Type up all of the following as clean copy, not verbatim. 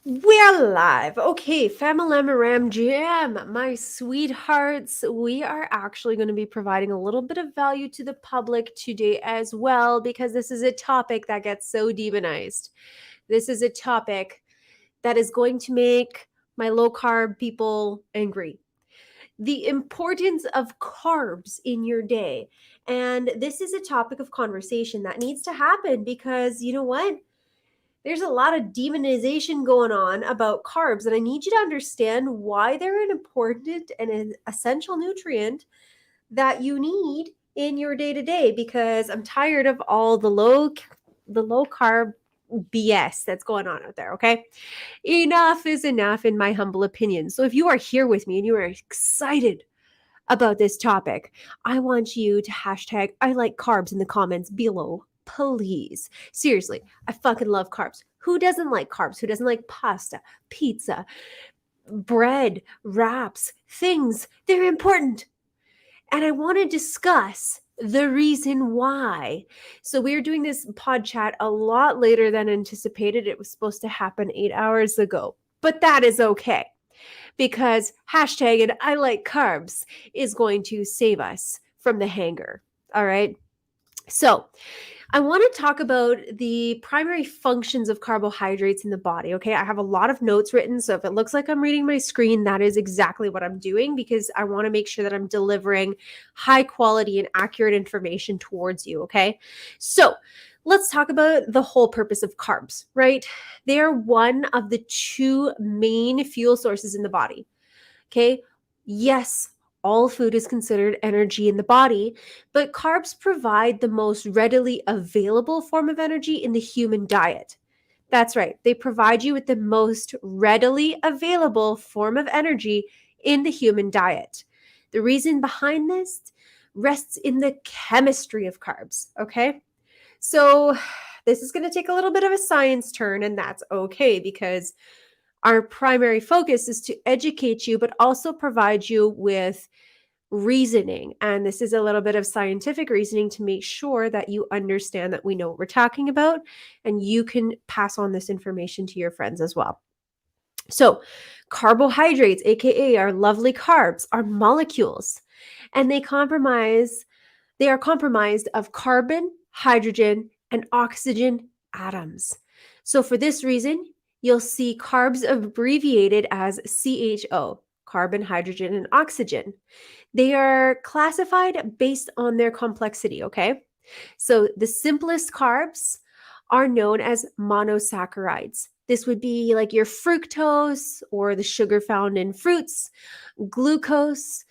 We're live. Okay, Family Jam, my sweethearts, we are actually going to be providing a little bit of value to the public today as well because this is a topic that gets so demonized. This is a topic that is going to make my low carb people angry. The importance of carbs in your day. And this is a topic of conversation that needs to happen because you know what? There's a lot of demonization going on about carbs, and I need you to understand why they're an important and an essential nutrient that you need in your day to day. Because I'm tired of all the low carb BS that's going on out there. Okay, enough is enough, in my humble opinion. So if you are here with me and you are excited about this topic, I want you to hashtag I like carbs in the comments below. Please. Seriously, I fucking love carbs. Who doesn't like carbs? Who doesn't like pasta, pizza, bread, wraps, things? They're important. And I want to discuss the reason why. So we are doing this pod chat a lot later than anticipated. It was supposed to happen 8 hours ago, but that is okay because hashtag and I like carbs is going to save us from the hanger. All right. So I want to talk about the primary functions of carbohydrates in the body. Okay. I have a lot of notes written. So if it looks like I'm reading my screen, that is exactly what I'm doing because I want to make sure that I'm delivering high quality and accurate information towards you. Okay. So let's talk about the whole purpose of carbs, right? They are one of the two main fuel sources in the body. Okay. Yes, all food is considered energy in the body, but carbs provide the most readily available form of energy in the human diet. That's right. They provide you with the most readily available form of energy in the human diet. The reason behind this rests in the chemistry of carbs. Okay. So, this is going to take a little bit of a science turn, and that's okay because our primary focus is to educate you, but also provide you with reasoning. And this is a little bit of scientific reasoning to make sure that you understand that we know what we're talking about and you can pass on this information to your friends as well. So, carbohydrates, aka our lovely carbs, are molecules and they are comprised of carbon, hydrogen, and oxygen atoms. So, for this reason, you'll see carbs abbreviated as CHO, carbon, hydrogen, and oxygen. They are classified based on their complexity, okay? So, the simplest carbs are known as monosaccharides. This would be like your fructose or the sugar found in fruits, glucose,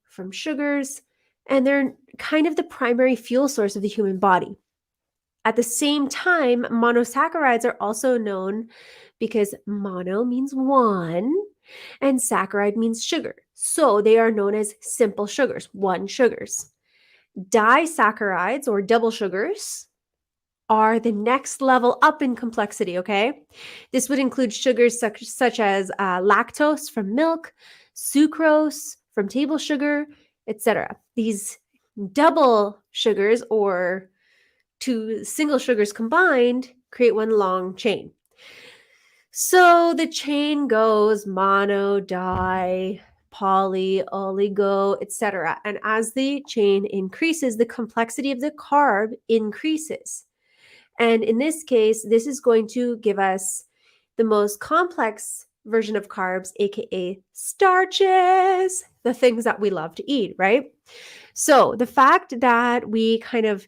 from sugars, and they're kind of the primary fuel source of the human body. At the same time, monosaccharides are also known because mono means one and saccharide means sugar. So they are known as simple sugars, one sugars. Disaccharides or double sugars are the next level up in complexity, okay? This would include sugars such as lactose from milk, sucrose from table sugar, etc. These double sugars or two single sugars combined create one long chain. So the chain goes mono, di, poly, oligo, etc. And as the chain increases, the complexity of the carb increases. And in this case, this is going to give us the most complex version of carbs, aka starches, the things that we love to eat, right? So the fact that we kind of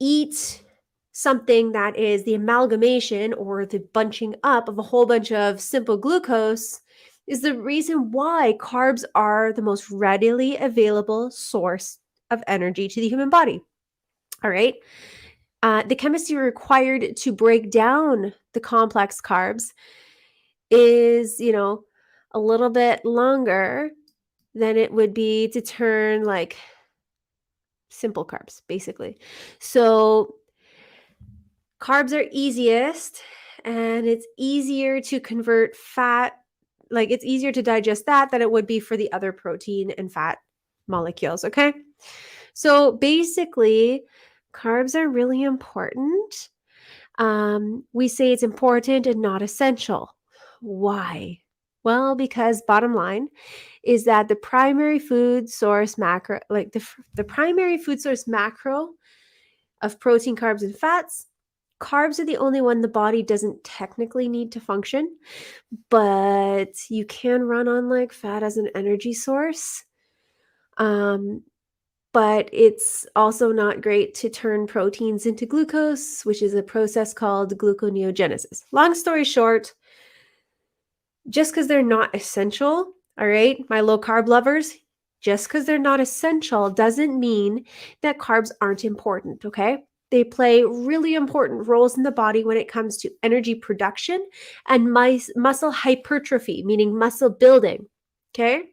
eat something that is the amalgamation or the bunching up of a whole bunch of simple glucose is the reason why carbs are the most readily available source of energy to the human body. All right. The chemistry required to break down the complex carbs is, a little bit longer than it would be to turn like simple carbs, basically. So carbs are easiest and it's easier to convert fat, like it's easier to digest that than it would be for the other protein and fat molecules, okay? So basically, carbs are really important. We say it's important and not essential. Why? Well, because bottom line is that the primary food source macro, like the primary food source macro of protein, carbs, and fats, carbs are the only one the body doesn't technically need to function, but you can run on like fat as an energy source. Um, but it's also not great to turn proteins into glucose, which is a process called gluconeogenesis. Long story short, just because they're not essential, all right, my low carb lovers, just because they're not essential doesn't mean that carbs aren't important, okay? They play really important roles in the body when it comes to energy production and muscle hypertrophy, meaning muscle building, okay?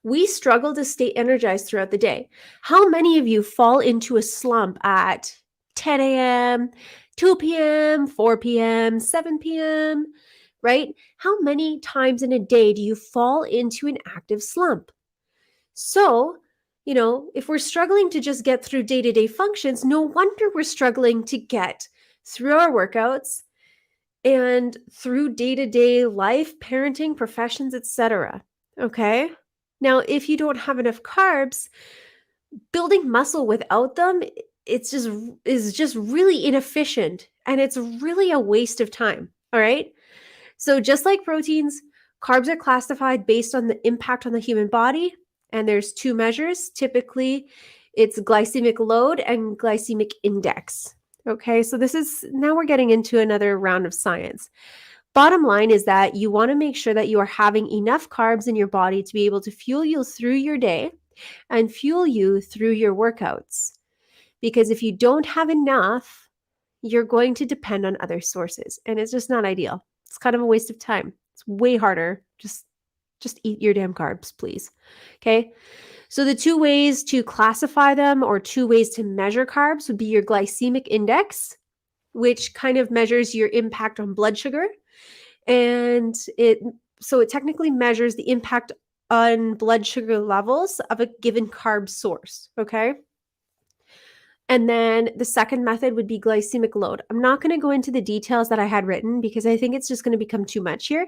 We struggle to stay energized throughout the day. How many of you fall into a slump at 10 a.m., 2 p.m., 4 p.m., 7 p.m., right? How many times in a day do you fall into an active slump? So, if we're struggling to just get through day to day functions, no wonder we're struggling to get through our workouts and through day to day life, parenting, professions, etc. Okay? Now, if you don't have enough carbs, building muscle without them, it's just is just really inefficient and it's really a waste of time. All right? So just like proteins, carbs are classified based on the impact on the human body, and there's two measures. Typically, it's glycemic load and glycemic index. Okay? So this is now we're getting into another round of science. Bottom line is that you want to make sure that you are having enough carbs in your body to be able to fuel you through your day and fuel you through your workouts. Because if you don't have enough, you're going to depend on other sources, and it's just not ideal. It's kind of a waste of time. It's way harder. Just eat your damn carbs, please. Okay? So the two ways to classify them or two ways to measure carbs would be your glycemic index, which kind of measures your impact on blood sugar, and it technically measures the impact on blood sugar levels of a given carb source, okay? And then the second method would be glycemic load. I'm not going to go into the details that I had written because I think it's just going to become too much here.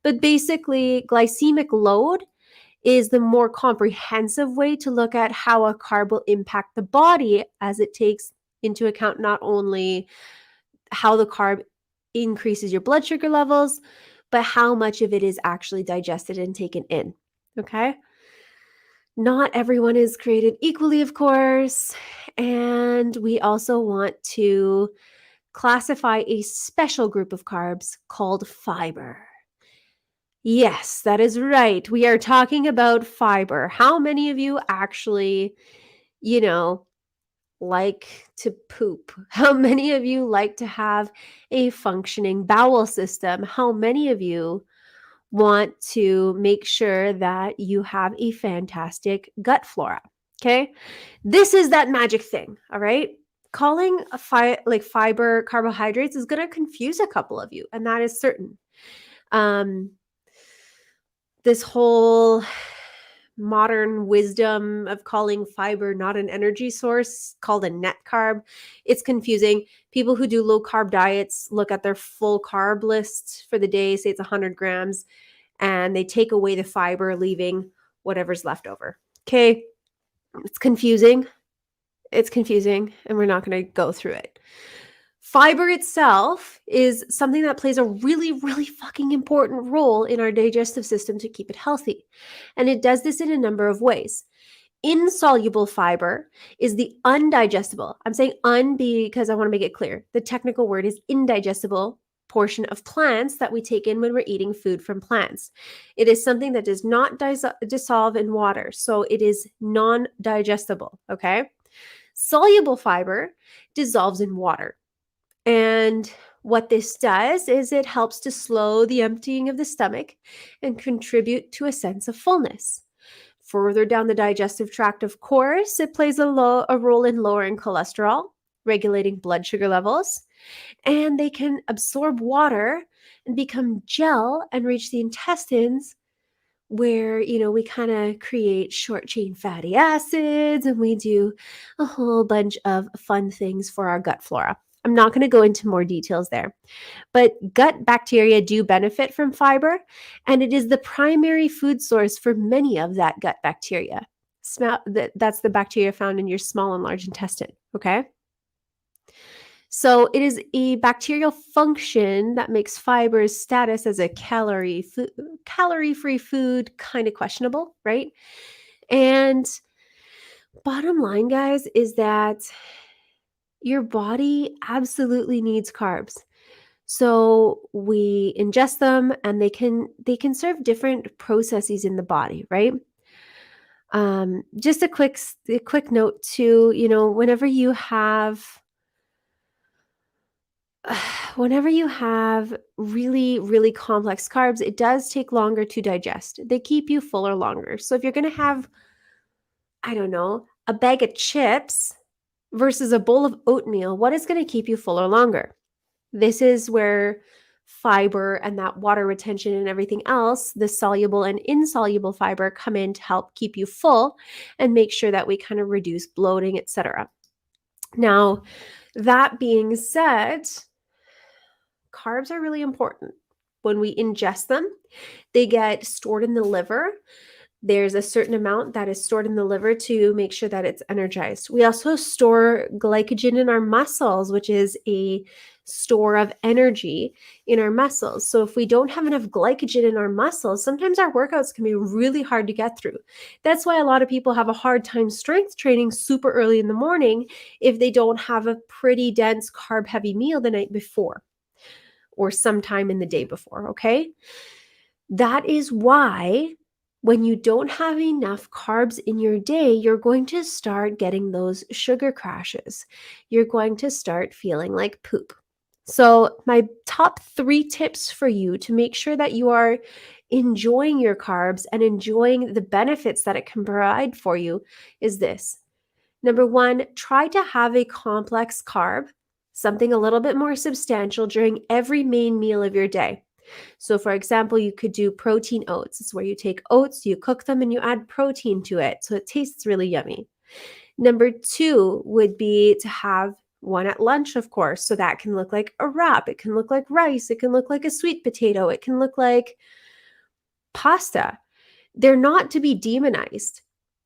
But basically, glycemic load is the more comprehensive way to look at how a carb will impact the body, as it takes into account not only how the carb increases your blood sugar levels, but how much of it is actually digested and taken in. Okay? Not everyone is created equally, of course. And we also want to classify a special group of carbs called fiber. Yes, that is right. We are talking about fiber. How many of you actually, you know, like to poop? How many of you like to have a functioning bowel system? How many of you want to make sure that you have a fantastic gut flora? Okay? This is that magic thing, all right? Calling fiber carbohydrates is going to confuse a couple of you, and that is certain. This whole modern wisdom of calling fiber not an energy source, called a net carb, it's confusing. People who do low carb diets look at their full carb list for the day, say it's 100 grams, and they take away the fiber, leaving whatever's left over. Okay, it's confusing. It's confusing, and we're not going to go through it. Fiber itself is something that plays a really, really fucking important role in our digestive system to keep it healthy. And it does this in a number of ways. Insoluble fiber is the undigestible. I'm saying because I want to make it clear. The technical word is indigestible portion of plants that we take in when we're eating food from plants. It is something that does not dissolve in water, so it is non-digestible, okay? Soluble fiber dissolves in water. And what this does is it helps to slow the emptying of the stomach and contribute to a sense of fullness. Further down the digestive tract, of course, it plays a role in lowering cholesterol, regulating blood sugar levels, and they can absorb water and become gel and reach the intestines, where we kind of create short chain fatty acids and we do a whole bunch of fun things for our gut flora. I'm not going to go into more details there. But gut bacteria do benefit from fiber, and it is the primary food source for many of that gut bacteria. That's the bacteria found in your small and large intestine, okay? So it is a bacterial function that makes fiber's status as a calorie-free food kind of questionable, right? And bottom line, guys, is that your body absolutely needs carbs. So we ingest them and they can serve different processes in the body, right? Just a quick note too, whenever you have really, really complex carbs, it does take longer to digest. They keep you fuller longer. So if you're going to have, I don't know, a bag of chips versus a bowl of oatmeal, what is going to keep you fuller longer? This is where fiber and that water retention and everything else, the soluble and insoluble fiber, come in to help keep you full and make sure that we kind of reduce bloating, etc. Now, that being said, carbs are really important. When we ingest them, they get stored in the liver. There's a certain amount that is stored in the liver to make sure that it's energized. We also store glycogen in our muscles, which is a store of energy in our muscles. So if we don't have enough glycogen in our muscles, sometimes our workouts can be really hard to get through. That's why a lot of people have a hard time strength training super early in the morning if they don't have a pretty dense carb heavy meal the night before or sometime in the day before, okay? That is why when you don't have enough carbs in your day, you're going to start getting those sugar crashes. You're going to start feeling like poop. So, my top 3 tips for you to make sure that you are enjoying your carbs and enjoying the benefits that it can provide for you is this. Number 1, try to have a complex carb, something a little bit more substantial during every main meal of your day. So, for example, you could do protein oats. It's where you take oats, you cook them, and you add protein to it. So it tastes really yummy. Number 2 would be to have one at lunch, of course. So that can look like a wrap. It can look like rice. It can look like a sweet potato. It can look like pasta. They're not to be demonized.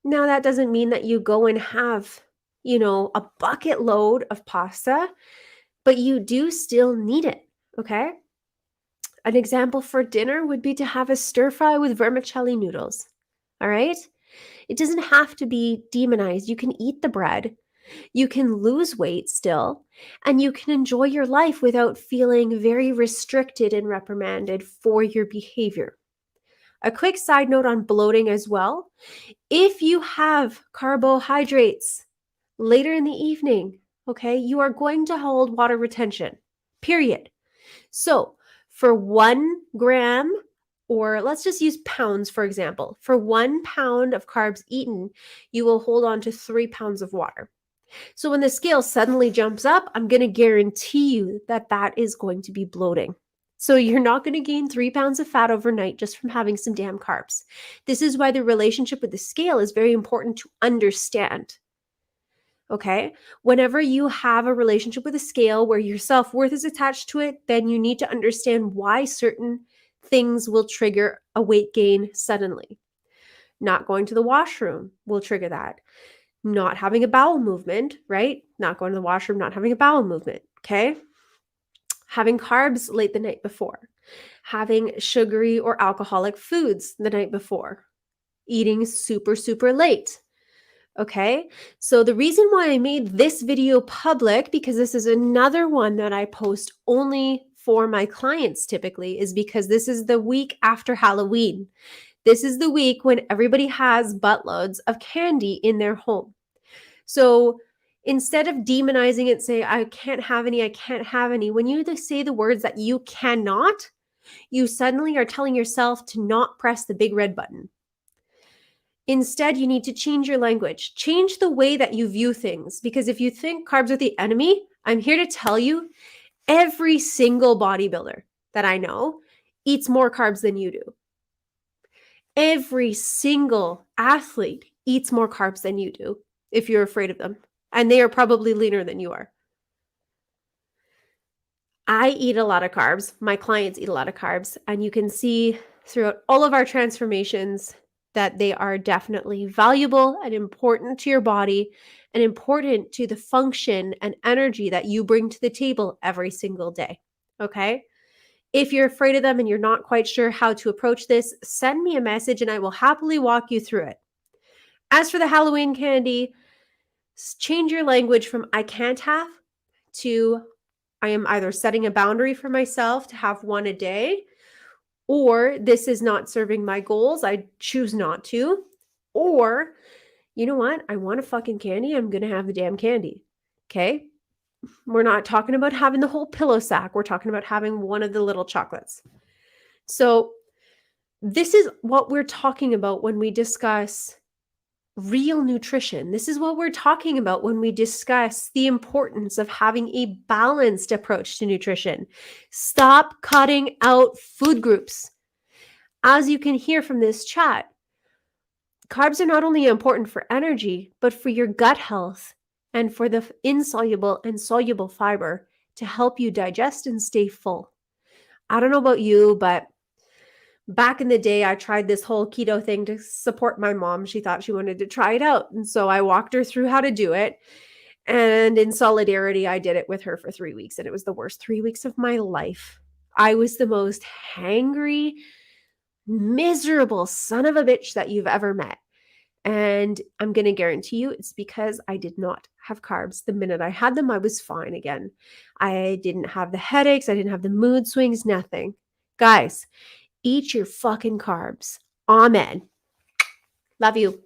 Now, that doesn't mean that you go and have, a bucket load of pasta, but you do still need it. Okay. An example for dinner would be to have a stir fry with vermicelli noodles. All right? It doesn't have to be demonized. You can eat the bread, you can lose weight still, and you can enjoy your life without feeling very restricted and reprimanded for your behavior. A quick side note on bloating as well. If you have carbohydrates later in the evening, okay, you are going to hold water retention, period. So, for 1 gram, or let's just use pounds for example, for 1 pound of carbs eaten, you will hold on to 3 pounds of water. So when the scale suddenly jumps up, I'm going to guarantee you that that is going to be bloating. So you're not going to gain 3 pounds of fat overnight just from having some damn carbs. This is why the relationship with the scale is very important to understand. Okay. Whenever you have a relationship with a scale where your self-worth is attached to it, then you need to understand why certain things will trigger a weight gain suddenly. Not going to the washroom will trigger that. Not having a bowel movement, right? Not going to the washroom, not having a bowel movement. Okay. Having carbs late the night before. Having sugary or alcoholic foods the night before. Eating super, super late. Okay, so the reason why I made this video public, because this is another one that I post only for my clients typically, is because this is the week after Halloween. This is the week when everybody has buttloads of candy in their home. So instead of demonizing it, say, I can't have any, when you say the words that you cannot, you suddenly are telling yourself to not press the big red button. Instead, you need to change your language. Change the way that you view things. Because if you think carbs are the enemy, I'm here to tell you every single bodybuilder that I know eats more carbs than you do. Every single athlete eats more carbs than you do if you're afraid of them. And they are probably leaner than you are. I eat a lot of carbs. My clients eat a lot of carbs. And you can see throughout all of our transformations that they are definitely valuable and important to your body and important to the function and energy that you bring to the table every single day. Okay. If you're afraid of them and you're not quite sure how to approach this, send me a message and I will happily walk you through it. As for the Halloween candy, change your language from I can't have to I am either setting a boundary for myself to have one a day, or this is not serving my goals. I choose not to. Or, you know what? I want a fucking candy. I'm going to have the damn candy. Okay. We're not talking about having the whole pillow sack. We're talking about having one of the little chocolates. So, this is what we're talking about when we discuss real nutrition. This is what we're talking about when we discuss the importance of having a balanced approach to nutrition. Stop cutting out food groups. As you can hear from this chat, carbs are not only important for energy, but for your gut health and for the insoluble and soluble fiber to help you digest and stay full. I don't know about you, but back in the day, I tried this whole keto thing to support my mom. She thought she wanted to try it out. And so I walked her through how to do it. And in solidarity, I did it with her for 3 weeks. And it was the worst 3 weeks of my life. I was the most hangry, miserable son of a bitch that you've ever met. And I'm going to guarantee you it's because I did not have carbs. The minute I had them, I was fine again. I didn't have the headaches. I didn't have the mood swings, nothing. Guys, eat your fucking carbs. Amen. Love you.